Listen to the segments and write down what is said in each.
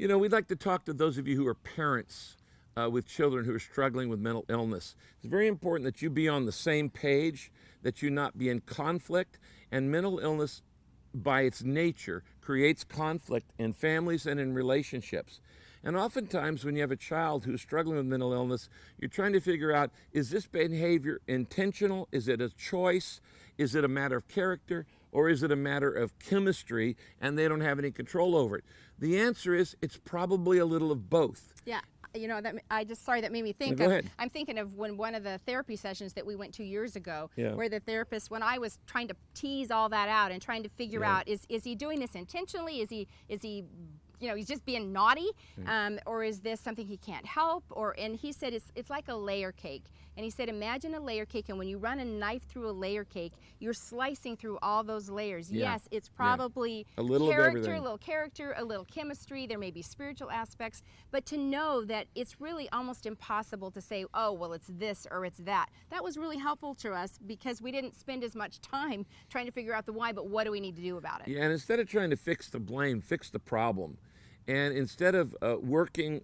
You know, we'd like to talk to those of you who are parents with children who are struggling with mental illness. It's very important that you be on the same page, that you not be in conflict. And mental illness, by its nature, creates conflict in families and in relationships. And oftentimes when you have a child who's struggling with mental illness, you're trying to figure out, is this behavior intentional? Is it a choice? Is it a matter of character? Or is it a matter of chemistry and they don't have any control over it? The answer is it's probably a little of both. Yeah. You know, that made me think Go ahead. I'm thinking of one of the therapy sessions that we went to years ago, Yeah. where the therapist, when I was trying to tease all that out and trying to figure out, is he doing this intentionally? Is he you know, he's just being naughty, or is this something he can't help? And he said it's like a layer cake. And he said, imagine a layer cake, and when you run a knife through a layer cake, you're slicing through all those layers. Yeah. Yes, it's probably a little character, of everything. a little character, a little chemistry. There may be spiritual aspects, but to know that it's really almost impossible to say, oh, well, it's this or it's that. That was really helpful to us because we didn't spend as much time trying to figure out the why, but what do we need to do about it? Yeah, and instead of trying to fix the blame, fix the problem. And instead of working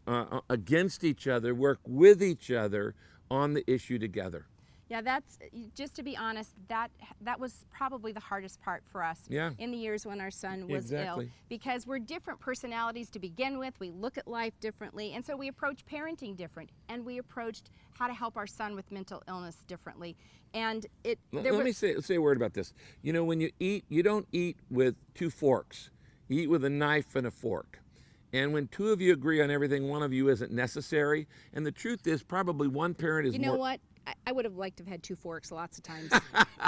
against each other, work with each other on the issue together. Yeah, that's, just to be honest, that was probably the hardest part for us in the years when our son was ill. Because we're different personalities to begin with. We look at life differently. And so we approach parenting different. And we approached how to help our son with mental illness differently. And let me say a word about this. You know, when you eat, you don't eat with two forks. You eat with a knife and a fork. And when two of you agree on everything, one of you isn't necessary. And the truth is, probably one parent is more... You know what? I would have liked to have had two forks lots of times.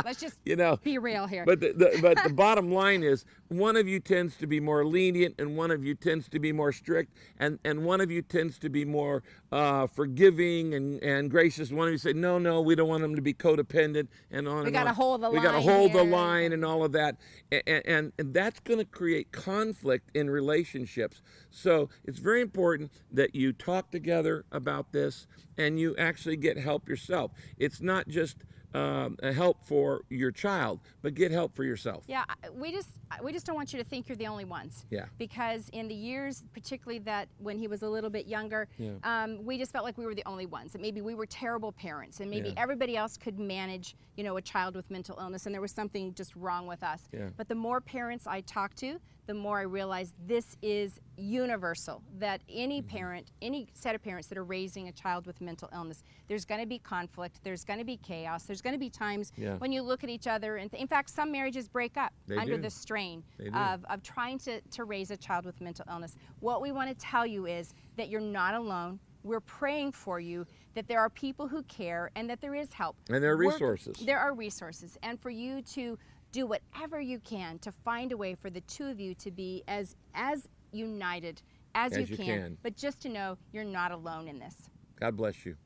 Let's just be real here. But the bottom line is, one of you tends to be more lenient, and one of you tends to be more strict, and one of you tends to be more forgiving and gracious. One of you say, no, we don't want them to be codependent, and on and on. We got to hold the line. We got to hold the line and all of that. And that's going to create conflict in relationships. So it's very important that you talk together about this and you actually get help yourself. It's not just a help for your child, but get help for yourself. Yeah, we just don't want you to think you're the only ones. Yeah. Because in the years, particularly that when he was a little bit younger, we just felt like we were the only ones. That maybe we were terrible parents, and maybe everybody else could manage, you know, a child with mental illness, and there was something just wrong with us. Yeah. But the more parents I talk to, the more I realize this is universal, that any parent, any set of parents that are raising a child with mental illness, there's going to be conflict, there's going to be chaos, there's going to be times when you look at each other, and in fact, some marriages break up under the strain of trying to raise a child with mental illness. What we want to tell you is that you're not alone. We're praying for you, that there are people who care, and that there is help. And there are resources. There are resources, and for you to do whatever you can to find a way for the two of you to be as united as you can, but just to know you're not alone in this. God bless you.